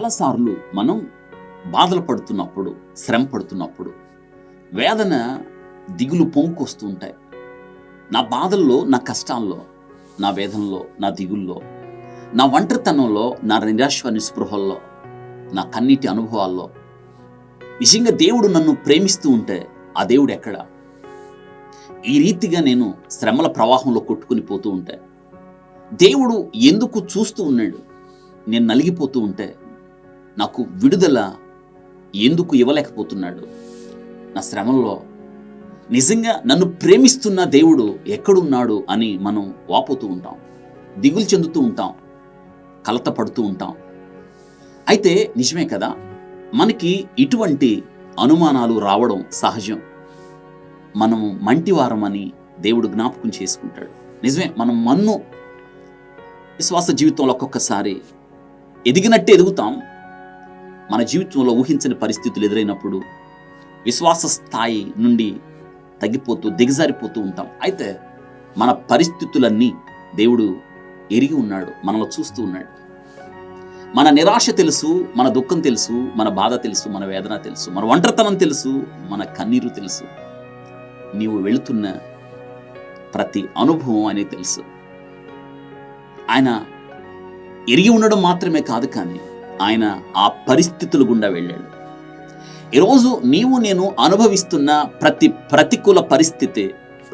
చాలాసార్లు మనం బాధలు పడుతున్నప్పుడు, శ్రమ పడుతున్నప్పుడు, వేదన, దిగులు పొంగుకొస్తూ ఉంటాయి. నా బాధల్లో, నా కష్టాల్లో, నా వేదనలో, నా దిగుల్లో, నా ఒంటరితనంలో, నా నిరాశ నిస్పృహల్లో, నా కన్నీటి అనుభవాల్లో నిజంగా దేవుడు నన్ను ప్రేమిస్తూ ఉంటే ఆ దేవుడు ఎక్కడ? ఈ రీతిగా నేను శ్రమల ప్రవాహంలో కొట్టుకుని పోతూ ఉంటే దేవుడు ఎందుకు చూస్తూ ఉన్నాడు? నేను నలిగిపోతూ ఉంటే నాకు విడుదల ఎందుకు ఇవ్వలేకపోతున్నాడు? నా శ్రమల్లో నిజంగా నన్ను ప్రేమిస్తున్న దేవుడు ఎక్కడున్నాడు అని మనం వాపోతూ ఉంటాం, దిగులు చెందుతూ ఉంటాం, కలత పడుతూ ఉంటాం. అయితే నిజమే కదా, మనకి ఇటువంటి అనుమానాలు రావడం సహజం. మనము మంటివారమని దేవుడు జ్ఞాపకం చేసుకుంటాడు. నిజమే, మనం మన్ను విశ్వాస జీవితంలో ఒక్కొక్కసారి ఎదిగినట్టే ఎదుగుతాం. మన జీవితంలో ఊహించని పరిస్థితులు ఎదురైనప్పుడు విశ్వాస స్థాయి నుండి తగ్గిపోతూ దిగజారిపోతూ ఉంటాం. అయితే మన పరిస్థితులన్నీ దేవుడు ఎరిగి ఉన్నాడు, మనలో చూస్తూ ఉన్నాడు. మన నిరాశ తెలుసు, మన దుఃఖం తెలుసు, మన బాధ తెలుసు, మన వేదన తెలుసు, మన ఒంటరితనం తెలుసు, మన కన్నీరు తెలుసు. నీవు వెళుతున్న ప్రతి అనుభవం అనేది తెలుసు. ఆయన ఎరిగి ఉండడం మాత్రమే కాదు, కానీ ఆయన ఆ పరిస్థితుల గుండా వెళ్ళాడు. ఈరోజు నీవు నేను అనుభవిస్తున్న ప్రతి ప్రతికూల పరిస్థితి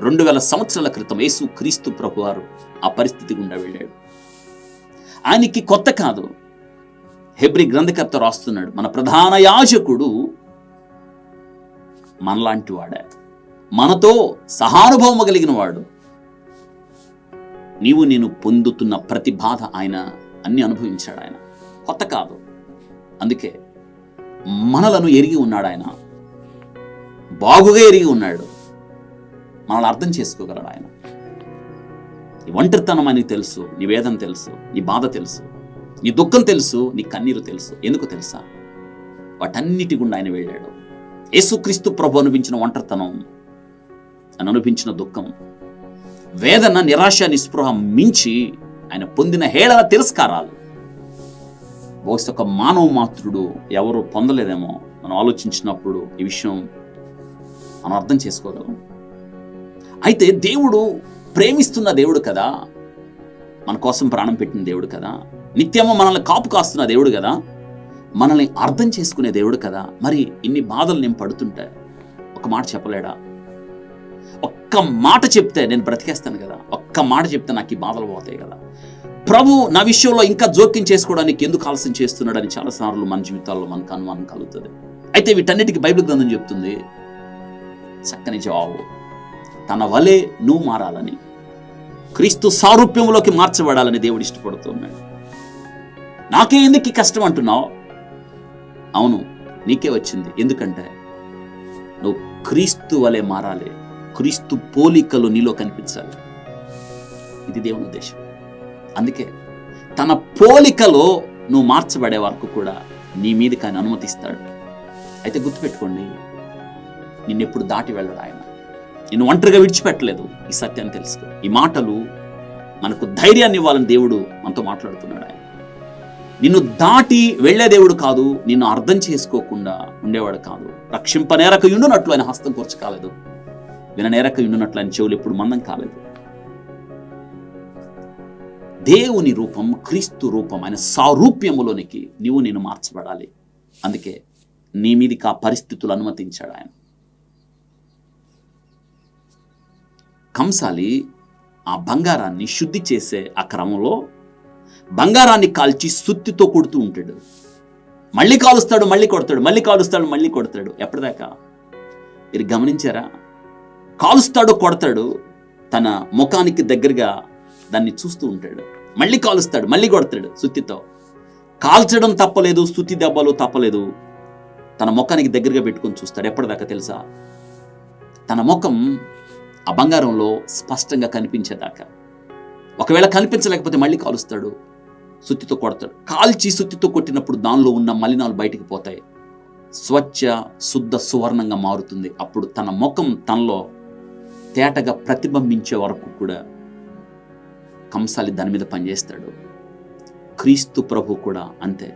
2000 సంవత్సరాల క్రితం యేసు క్రీస్తు ప్రభువారు ఆ పరిస్థితి గుండా వెళ్ళాడు. ఆయనకి కొత్త కాదు. హెబ్రీ గ్రంథకర్త రాస్తున్నాడు, మన ప్రధాన యాజకుడు మనలాంటి వాడే, మనతో సహానుభవం కలిగిన వాడు. నీవు నేను పొందుతున్న ప్రతి బాధ ఆయన అన్ని అనుభవించాడు. ఆయన కొత్త కాదు. అందుకే మనలను ఎరిగి ఉన్నాడు. ఆయన బాగుగా ఎరిగి ఉన్నాడు. మనల్ని అర్థం చేసుకోగలడు. ఆయన నీ ఒంటరితనం అని తెలుసు, నీ వేదన తెలుసు, నీ బాధ తెలుసు, నీ దుఃఖం తెలుసు, నీ కన్నీరు తెలుసు. ఎందుకు తెలుసా? వాటన్నిటి గుండా ఆయన వెళ్ళాడు. యేసుక్రీస్తు ప్రభు అనిపించిన ఒంటరితనం, ఆయన అనిపించిన దుఃఖం, వేదన, నిరాశ, నిస్పృహ మించి ఆయన పొందిన హేళన, తిరస్కారాలు బహుశా ఒక మానవ మాతృడు ఎవరు పొందలేదేమో. మనం ఆలోచించినప్పుడు ఈ విషయం మనం అర్థం చేసుకోగలం. అయితే దేవుడు ప్రేమిస్తున్న దేవుడు కదా, మన కోసం ప్రాణం పెట్టిన దేవుడు కదా, నిత్యము మనల్ని కాపు కాస్తున్న దేవుడు కదా, మనల్ని అర్థం చేసుకునే దేవుడు కదా. మరి ఇన్ని బాధలు నేను పడుతుంటే ఒక మాట చెప్పలేడా? ఒక్క మాట చెప్తే నేను బ్రతికేస్తాను కదా, ఒక్క మాట చెప్తే నాకు ఈ బాధలు పోతాయి కదా. ప్రభు నా విషయంలో ఇంకా జోక్యం చేసుకోవడానికి ఎందుకు ఆలస్యం చేస్తున్నాడని చాలాసార్లు మన జీవితాల్లో మనకు అనుమానం కలుగుతుంది. అయితే వీటన్నిటికీ బైబిల్ గ్రంథం చెప్తుంది చక్కని జవాబు. తన వలె నువ్వు మారాలని, క్రీస్తు సారూప్యంలోకి మార్చబడాలని దేవుడు ఇష్టపడుతున్నాడు. నాకే ఎందుకు ఈ కష్టం అంటున్నావు? అవును, నీకే వచ్చింది. ఎందుకంటే నువ్వు క్రీస్తు వలె మారాలి, క్రీస్తు పోలికలు నీలో కనిపించాలి. ఇది దేవుని ఉద్దేశం. అందుకే తన పోలికలో నువ్వు మార్చబడే వరకు కూడా నీ మీదకి ఆయన అనుమతిస్తాడు. అయితే గుర్తుపెట్టుకోండి, నిన్నెప్పుడు దాటి వెళ్ళడు ఆయన. నిన్ను ఒంటరిగా విడిచిపెట్టలేదు. ఈ సత్యాన్ని తెలుసుకో. ఈ మాటలు మనకు ధైర్యాన్ని ఇవ్వాలని దేవుడు మనతో మాట్లాడుతున్నాడు. ఆయన నిన్ను దాటి వెళ్లే దేవుడు కాదు, నిన్ను అర్థం చేసుకోకుండా ఉండేవాడు కాదు. రక్షింపనేరక ఉండునట్లు ఆయన హస్తం కూర్చ కాలేదు, విననేరక ఉండునట్లు ఆయన చెవులు ఎప్పుడు మందం కాలేదు. దేవుని రూపం, క్రీస్తు రూపం, ఆయన సారూప్యములోనికి నీవు నేను మార్చబడాలి. అందుకే నీ మీదికి ఆ పరిస్థితులు అనుమతించాడు ఆయన. కంసాలి ఆ బంగారాన్ని శుద్ధి చేసే ఆ క్రమంలో బంగారాన్ని కాల్చి సుత్తితో కొడుతూ ఉంటాడు. మళ్ళీ కాలుస్తాడు, మళ్ళీ కొడతాడు, మళ్ళీ కాలుస్తాడు, మళ్ళీ కొడతాడు. ఎప్పటిదాకా? మీరు గమనించారా? కాలుస్తాడు, కొడతాడు, తన ముఖానికి దగ్గరగా దాన్ని చూస్తూ ఉంటాడు. మళ్ళీ కాలుస్తాడు, మళ్ళీ కొడతాడు సుత్తితో. కాల్చడం తప్పలేదు, సుత్తి దెబ్బలు తప్పలేదు, తన ముఖానికి దగ్గరగా పెట్టుకొని చూస్తాడు. ఎప్పటిదాకా తెలుసా? తన ముఖం ఆ బంగారంలో స్పష్టంగా కనిపించేదాకా. ఒకవేళ కనిపించలేకపోతే మళ్ళీ కాలుస్తాడు, సుత్తితో కొడతాడు. కాల్చి సుత్తితో కొట్టినప్పుడు దానిలో ఉన్న మలినాలు బయటికి పోతాయి, స్వచ్ఛ శుద్ధ సువర్ణంగా మారుతుంది. అప్పుడు తన ముఖం తనలో తేటగా ప్రతిబింబించే వరకు కూడా కంసాలి దాని మీద పనిచేస్తాడు. క్రీస్తు ప్రభు కూడా అంతే.